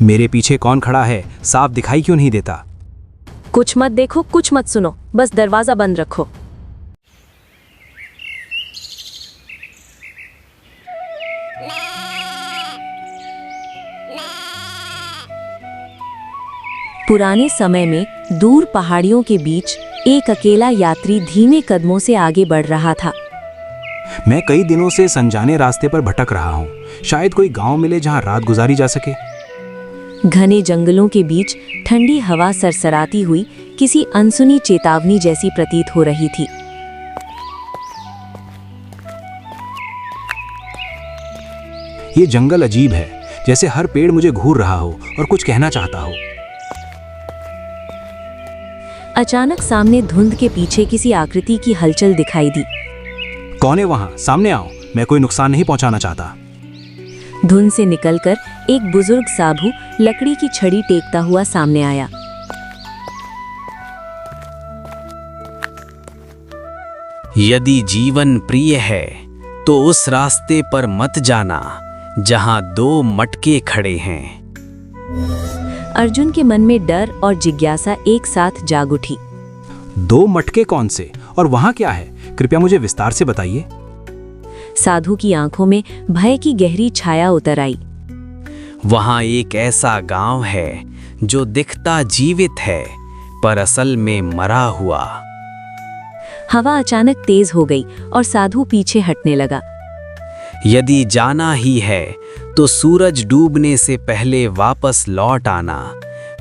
मेरे पीछे कौन खड़ा है, साफ दिखाई क्यों नहीं देता? कुछ मत देखो, कुछ मत सुनो, बस दरवाजा बंद रखो। पुराने समय में दूर पहाड़ियों के बीच एक अकेला यात्री धीमे कदमों से आगे बढ़ रहा था। मैं कई दिनों से अनजाने रास्ते पर भटक रहा हूँ। शायद कोई गांव मिले जहाँ रात गुजारी जा सके। घने जंगलों के बीच ठंडी हवा सरसराती हुई किसी अनसुनी चेतावनी जैसी प्रतीत हो रही थी। ये जंगल अजीब है, जैसे हर पेड़ मुझे घूर रहा हो और कुछ कहना चाहता हो। अचानक सामने धुंध के पीछे किसी आकृति की हलचल दिखाई दी। कौन है वहां? सामने आओ, मैं कोई नुकसान नहीं पहुंचाना चाहता। धुंध से निकलकर एक बुजुर्ग साधु लकड़ी की छड़ी टेकता हुआ सामने आया। यदि जीवन प्रिय है तो उस रास्ते पर मत जाना जहां दो मटके खड़े हैं। अर्जुन के मन में डर और जिज्ञासा एक साथ जाग उठी। दो मटके कौन से और वहां क्या है? कृपया मुझे विस्तार से बताइए। साधु की आंखों में भय की गहरी छाया उतर आई। वहां एक ऐसा गांव है जो दिखता जीवित है पर असल में मरा हुआ। हवा अचानक तेज हो गई और साधु पीछे हटने लगा। यदि जाना ही है तो सूरज डूबने से पहले वापस लौट आना,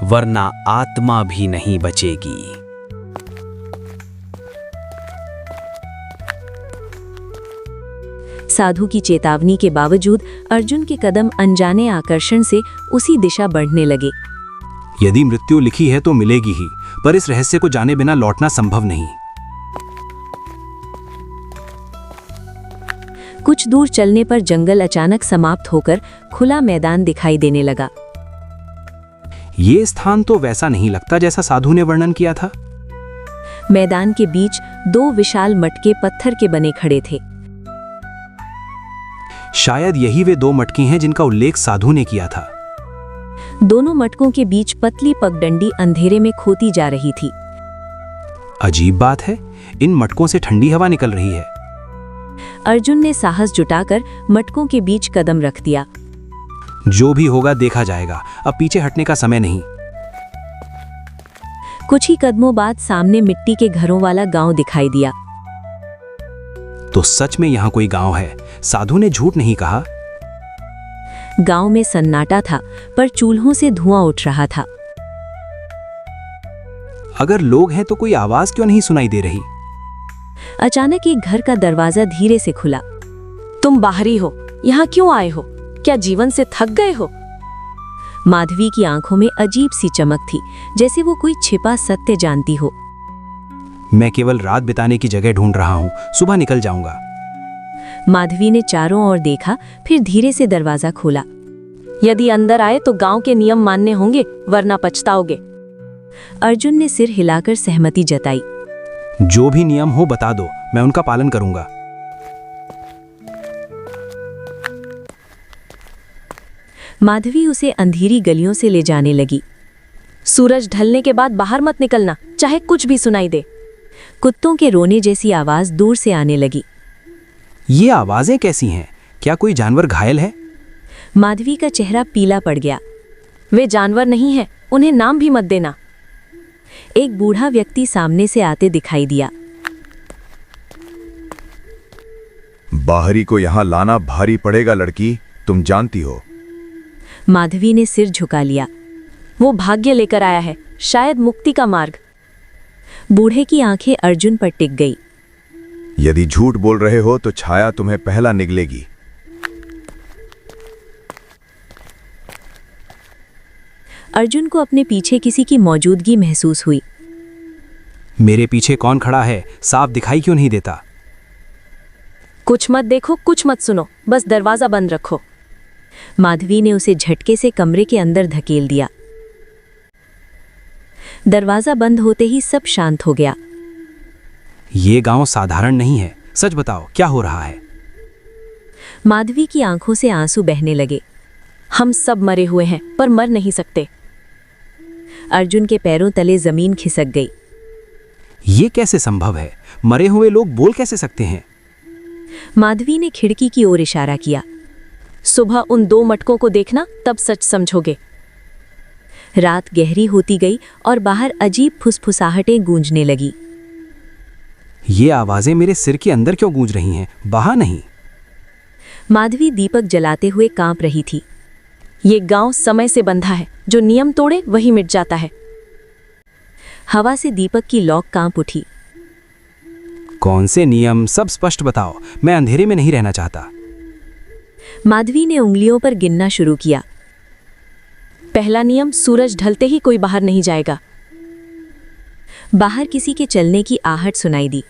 वरना आत्मा भी नहीं बचेगी। साधु की चेतावनी के बावजूद अर्जुन के कदम अनजाने आकर्षण से उसी दिशा बढ़ने लगे। यदि मृत्यु लिखी है तो मिलेगी ही, पर इस रहस्य को जाने बिना लौटना संभव नहीं। कुछ दूर चलने पर जंगल अचानक समाप्त होकर खुला मैदान दिखाई देने लगा। ये स्थान तो वैसा नहीं लगता जैसा साधु ने वर्णन किया था। मैदान के बीच दो विशाल मटके पत्थर के बने खड़े थे। शायद यही वे दो मटके हैं जिनका उल्लेख साधु ने किया था। दोनों मटकों के बीच पतली पगडंडी अंधेरे में खोती जा रही थी। अजीब बात है, इन मटकों से ठंडी हवा निकल रही है। अर्जुन ने साहस जुटाकर मटकों के बीच कदम रख दिया। जो भी होगा देखा जाएगा, अब पीछे हटने का समय नहीं। कुछ ही कदमों बाद सामने मिट्टी के घरों वाला गांव दिखाई दिया। तो सच में यहाँ कोई गांव है, साधु ने झूठ नहीं कहा। गांव में सन्नाटा था, पर चूल्हों से धुआं उठ रहा था। अगर लोग हैं तो कोई आवाज क्यों नहीं सुनाई दे रही? अचानक एक घर का दरवाजा धीरे से खुला। तुम बाहरी हो, यहाँ क्यों आए हो? क्या जीवन से थक गए हो? माधवी की आंखों में अजीब सी चमक थी, जैसे वो कोई छिपा सत्य जानती हो। मैं केवल रात बिताने की जगह ढूंढ रहा हूँ, सुबह निकल जाऊंगा। माधवी ने चारों ओर देखा, फिर धीरे से दरवाजा खोला। यदि अंदर आए तो गांव के नियम मानने होंगे, वरना पछताओगे। अर्जुन ने सिर हिलाकर सहमति जताई। जो भी नियम हो बता दो, मैं उनका पालन करूंगा। माधवी उसे अंधेरी गलियों से ले जाने लगी। सूरज ढलने के बाद बाहर मत निकलना, चाहे कुछ भी सुनाई दे। कुत्तों के रोने जैसी आवाज दूर से आने लगी। ये आवाजें कैसी हैं? क्या कोई जानवर घायल है? माधवी का चेहरा पीला पड़ गया। वे जानवर नहीं हैं, उन्हें नाम भी मत देना। एक बूढ़ा व्यक्ति सामने से आते दिखाई दिया। बाहरी को यहाँ लाना भारी पड़ेगा लड़की, तुम जानती हो। माधवी ने सिर झुका लिया। वो भाग्य लेकर आया है, शायद मुक्ति का मार्ग। बूढ़े की आंखें अर्जुन पर टिक गई। यदि झूठ बोल रहे हो तो छाया तुम्हें पहला निगलेगी। अर्जुन को अपने पीछे किसी की मौजूदगी महसूस हुई। मेरे पीछे कौन खड़ा है, साफ दिखाई क्यों नहीं देता? कुछ मत देखो, कुछ मत सुनो, बस दरवाजा बंद रखो। माधवी ने उसे झटके से कमरे के अंदर धकेल दिया। दरवाजा बंद होते ही सब शांत हो गया। ये गांव साधारण नहीं है, सच बताओ क्या हो रहा है? माधवी की आंखों से आंसू बहने लगे। हम सब मरे हुए हैं पर मर नहीं सकते। अर्जुन के पैरों तले जमीन खिसक गई। ये कैसे संभव है? मरे हुए लोग बोल कैसे सकते हैं? माधवी ने खिड़की की ओर इशारा किया। सुबह उन 2 मटकों को देखना, तब सच समझोगे। रात गहरी होती गई और बाहर अजीब फुसफुसाहटें गूंजने लगी। ये आवाजें मेरे सिर के अंदर क्यों गूंज रही हैं, बाहर नहीं? माधवी दीपक जलाते हुए कांप रही थी। ये गांव समय से बंधा है, जो नियम तोड़े वही मिट जाता है। हवा से दीपक की लौ कांप उठी। कौन से नियम? सब स्पष्ट बताओ, मैं अंधेरे में नहीं रहना चाहता। माधवी ने उंगलियों पर गिनना शुरू किया। पहला नियम, सूरज ढलते ही कोई बाहर नहीं जाएगा। बाहर किसी के चलने की आहट सुनाई दी।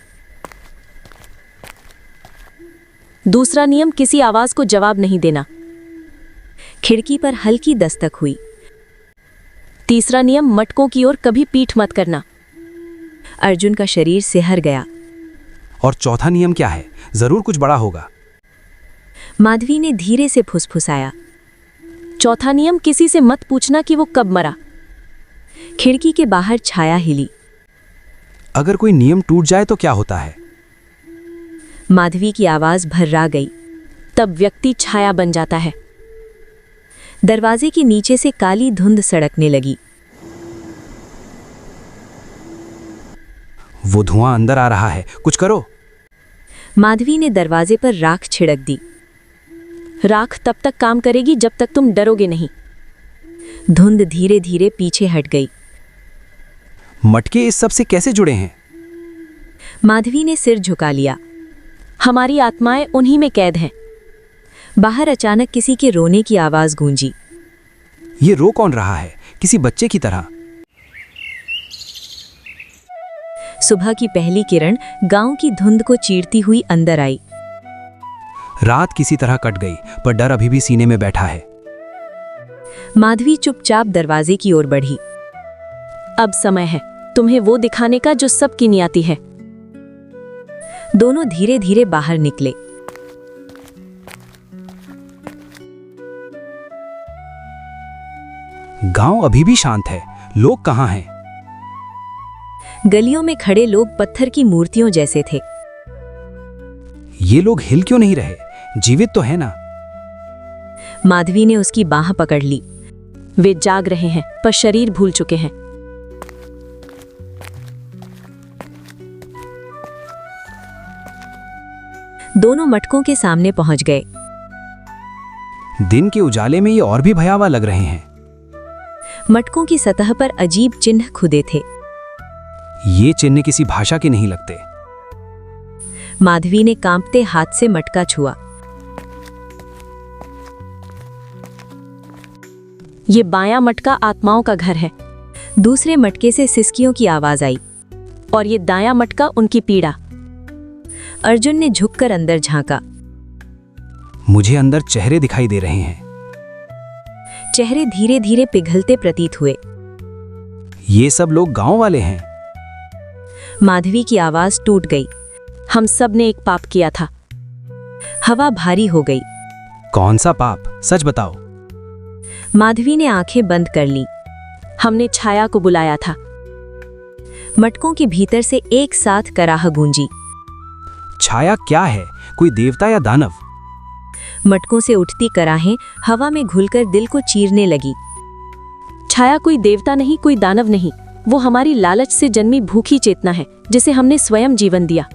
दूसरा नियम, किसी आवाज को जवाब नहीं देना। खिड़की पर हल्की दस्तक हुई। तीसरा नियम, मटकों की ओर कभी पीठ मत करना। अर्जुन का शरीर सिहर गया। और चौथा नियम क्या है? जरूर कुछ बड़ा होगा। माधवी ने धीरे से फुसफुसाया। चौथा नियम, किसी से मत पूछना कि वो कब मरा। खिड़की के बाहर छाया हिली। अगर कोई नियम टूट जाए तो क्या होता है? माधवी की आवाज भर्रा गई। तब व्यक्ति छाया बन जाता है। दरवाजे के नीचे से काली धुंध सड़कने लगी। वो धुआं अंदर आ रहा है, कुछ करो। माधवी ने दरवाजे पर राख छिड़क दी। राख तब तक काम करेगी जब तक तुम डरोगे नहीं। धुंध धीरे धीरे पीछे हट गई। मटके इस सब से कैसे जुड़े हैं? माधवी ने सिर झुका लिया। हमारी आत्माएं उन्हीं में कैद हैं। बाहर अचानक किसी के रोने की आवाज गूंजी। ये रो कौन रहा है? किसी बच्चे की तरह। सुबह की पहली किरण गांव की धुंध को चीरती हुई अंदर आई। रात किसी तरह कट गई, पर डर अभी भी सीने में बैठा है। माधवी चुपचाप दरवाजे की ओर बढ़ी। अब समय है तुम्हें वो दिखाने का जो सबकी नियति है। दोनों धीरे धीरे बाहर निकले। गांव अभी भी शांत है। लोग कहाँ हैं? गलियों में खड़े लोग पत्थर की मूर्तियों जैसे थे। ये लोग हिल क्यों नहीं रहे? जीवित तो है ना? माधवी ने उसकी बाह पकड़ ली। वे जाग रहे हैं पर शरीर भूल चुके हैं। दोनों मटकों के सामने पहुंच गए। दिन के उजाले में ये और भी भयावह लग रहे हैं। मटकों की सतह पर अजीब चिन्ह खुदे थे। ये चिन्ह किसी भाषा के नहीं लगते। माधवी ने कांपते हाथ से मटका छुआ। ये बायां मटका आत्माओं का घर है। दूसरे मटके से सिसकियों की आवाज आई। और ये दायां मटका उनकी पीड़ा। अर्जुन ने झुककर अंदर झांका। मुझे अंदर चेहरे दिखाई दे रहे हैं। चेहरे धीरे धीरे पिघलते प्रतीत हुए। ये सब लोग गांव वाले हैं। माधवी की आवाज टूट गई। हम सब ने एक पाप किया था। हवा भारी हो गई। कौन सा पाप? सच बताओ। माधवी ने आंखें बंद कर ली। हमने छाया को बुलाया था। मटकों के भीतर से एक साथ कराह गूंजी। छाया क्या है? कोई देवता या दानव? मटकों से उठती कराहें हवा में घुलकर दिल को चीरने लगी। छाया कोई देवता नहीं, कोई दानव नहीं। वो हमारी लालच से जन्मी भूखी चेतना है जिसे हमने स्वयं जीवन दिया।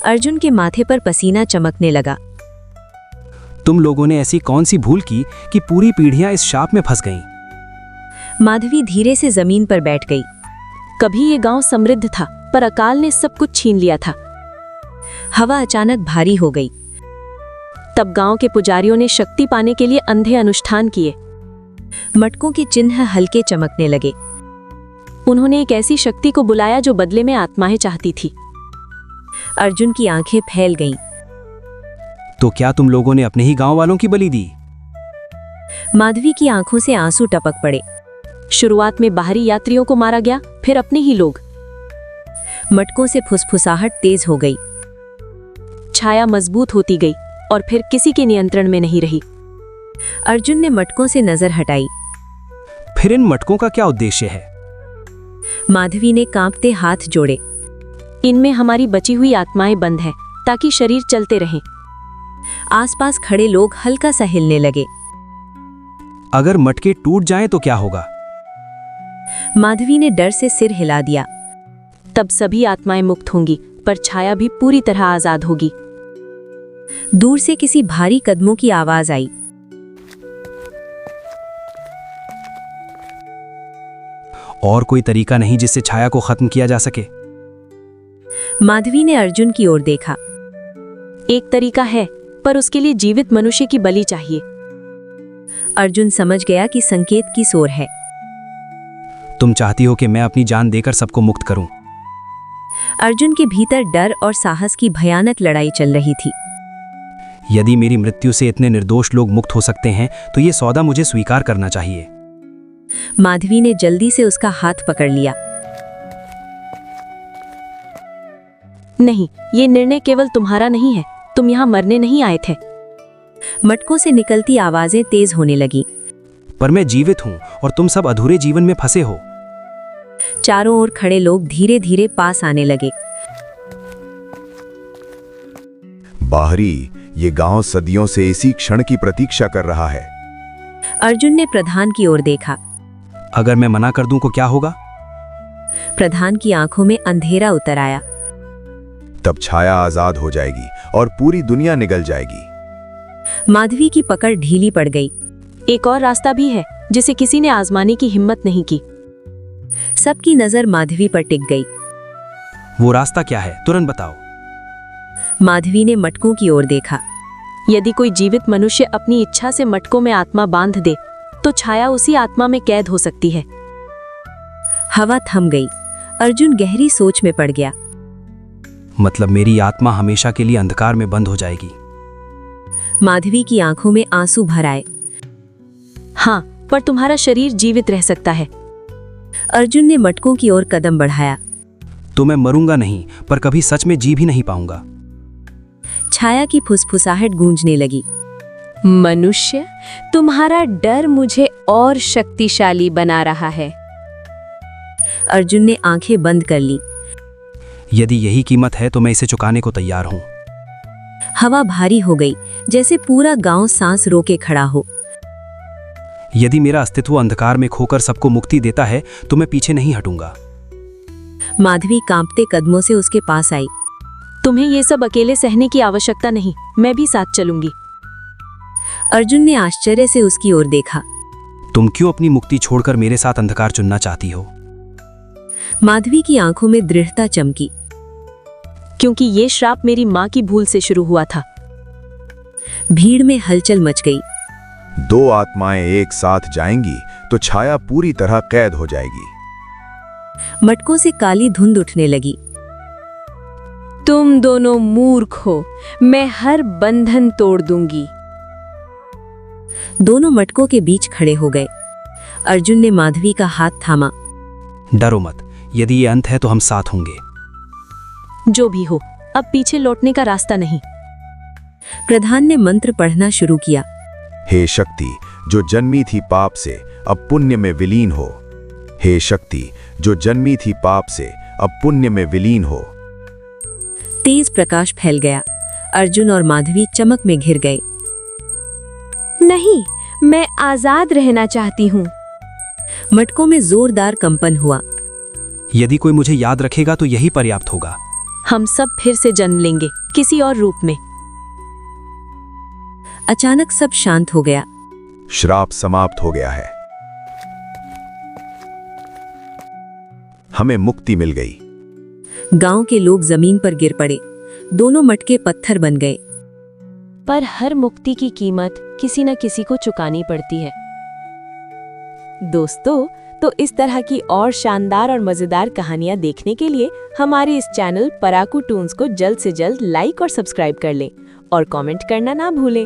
अर्जुन के माथे पर पसीना चमकने लगा। तुम लोगों ने ऐसी कौन सी भूल की कि पूरी पीढ़ियां इस शाप में फंस गईं? माधवी धीरे से जमीन पर बैठ गई। कभी ये गांव समृद्ध था, पर अकाल ने सब कुछ छीन लिया था। हवा अचानक भारी हो गई। तब गांव के पुजारियों ने शक्ति पाने के लिए अंधे अनुष्ठान किए। मटकों के चिन्ह हल्के चमकने लगे। उन्होंने एक ऐसी शक्ति को बुलाया जो बदले में आत्माएं चाहती थी। अर्जुन की आंखें फैल गईं। तो क्या तुम लोगों ने अपने ही गांव वालों की बलि दी? माधवी की आंखों से आंसू टपक पड़े। शुरुआत में बाहरी यात्रियों को मारा गया, फिर अपने ही लोग। मटकों से फुसफुसाहट तेज हो गई। छाया मजबूत होती गई और फिर किसी के नियंत्रण में नहीं रही। अर्जुन ने मटकों से नजर हटाई। फिर इन मटकों का क्या उद्देश्य है? माधवी ने कांपते हाथ जोड़े। इनमें हमारी बची हुई आत्माएं बंद है ताकि शरीर चलते रहें। आसपास खड़े लोग हल्का सा हिलने लगे। अगर मटके टूट जाएं तो क्या होगा? माधवी ने डर से सिर हिला दिया। तब सभी आत्माएं मुक्त होंगी, पर छाया भी पूरी तरह आजाद होगी। दूर से किसी भारी कदमों की आवाज आई। और कोई तरीका नहीं जिससे छाया को खत्म किया जा सके? माधवी ने अर्जुन की ओर देखा। एक तरीका है, पर उसके लिए जीवित मनुष्य की बलि चाहिए। अर्जुन समझ गया कि संकेत की सोर है। तुम चाहती हो कि मैं अपनी जान देकर सबको मुक्त करूं? अर्जुन के भीतर डर और साहस की भयानक लड़ाई चल रही थी। यदि मेरी मृत्यु से इतने निर्दोष लोग मुक्त हो सकते हैं तो ये सौदा मुझे स्वीकार करना चाहिए। माधवी ने जल्दी से उसका हाथ पकड़ लिया। नहीं, ये निर्णय केवल तुम्हारा नहीं है। तुम यहाँ मरने नहीं आए थे। मटकों से निकलती आवाजें तेज होने लगी। पर मैं जीवित हूं और तुम सब अधूरे जीवन में फंसे हो। चारों ओर खड़े लोग धीरे धीरे पास आने लगे। बाहरी, ये गांव सदियों से इसी क्षण की प्रतीक्षा कर रहा है। अर्जुन ने प्रधान की ओर देखा। अगर मैं मना कर दूं तो क्या होगा? प्रधान की आंखों में अंधेरा उतर आया। तब छाया आजाद हो जाएगी और पूरी दुनिया निगल जाएगी। माधवी की पकड़ ढीली पड़ गई। एक और रास्ता भी है जिसे किसी ने आजमाने की हिम्मत नहीं की। सबकी नजर माधवी पर टिक गई। वो रास्ता क्या है? तुरंत बताओ। माधवी ने मटकों की ओर देखा। यदि कोई जीवित मनुष्य अपनी इच्छा से मटकों में आत्मा बांध दे तो छाया उसी आत्मा में कैद हो सकती है। हवा थम गई। अर्जुन गहरी सोच में पड़ गया। मतलब मेरी आत्मा हमेशा के लिए अंधकार में बंद हो जाएगी? माधवी की आंखों में आंसू भर आए। हाँ, पर तुम्हारा शरीर जीवित रह सकता है। अर्जुन ने मटकों की ओर कदम बढ़ाया। तो मैं मरूंगा नहीं, पर कभी सच में जी भी नहीं पाऊंगा। छाया की फुसफुसाहट गूंजने लगी। मनुष्य, तुम्हारा डर मुझे और शक्तिशाली बना रहा है। अर्जुन ने आंखें बंद कर ली। यदि यही कीमत है तो मैं इसे चुकाने को तैयार हूं। हवा भारी हो गई, जैसे पूरा गांव सांस रोके खड़ा हो। यदि मेरा अस्तित्व अंधकार में खोकर सबको मुक्ति देता है तो मैं पीछे नहीं हटूंगा। माधवी कांपते कदमों से उसके पास आई। तुम्हें ये सब अकेले सहने की आवश्यकता नहीं, मैं भी साथ चलूंगी। अर्जुन ने आश्चर्य से उसकी ओर देखा। तुम क्यों अपनी मुक्ति छोड़कर मेरे साथ अंधकार चुनना चाहती हो? माधवी की आंखों में दृढ़ता चमकी। क्योंकि ये श्राप मेरी मां की भूल से शुरू हुआ था। भीड़ में हलचल मच गई। दो आत्माएं एक साथ जाएंगी तो छाया पूरी तरह कैद हो जाएगी। मटकों से काली धुंध उठने लगी। तुम दोनों मूर्ख हो। मैं हर बंधन तोड़ दूंगी। दोनों मटकों के बीच खड़े हो गए। अर्जुन ने माधवी का हाथ थामा। डरो मत, यदि ये अंत है तो हम साथ होंगे। जो भी हो, अब पीछे लौटने का रास्ता नहीं। प्रधान ने मंत्र पढ़ना शुरू किया। हे शक्ति, जो जन्मी थी पाप से अब पुण्य में विलीन हो। हे शक्ति, जो जन्मी थी पाप से अब पुण्य में विलीन हो। तेज प्रकाश फैल गया। अर्जुन और माधवी चमक में घिर गए। नहीं, मैं आजाद रहना चाहती हूँ। मटकों में जोरदार कंपन हुआ। यदि कोई मुझे याद रखेगा तो यही पर्याप्त होगा। हम सब फिर से जन्म लेंगे, किसी और रूप में। अचानक सब शांत हो गया। श्राप समाप्त हो गया है। हमें मुक्ति मिल गई। गांव के लोग जमीन पर गिर पड़े। दोनों मटके पत्थर बन गए। पर हर मुक्ति की कीमत किसी न किसी को चुकानी पड़ती है। दोस्तों, तो इस तरह की और शानदार और मजेदार कहानियां देखने के लिए हमारे इस चैनल पराकू टून्स को जल्द से जल्द लाइक और सब्सक्राइब कर लें और कमेंट करना ना भूलें।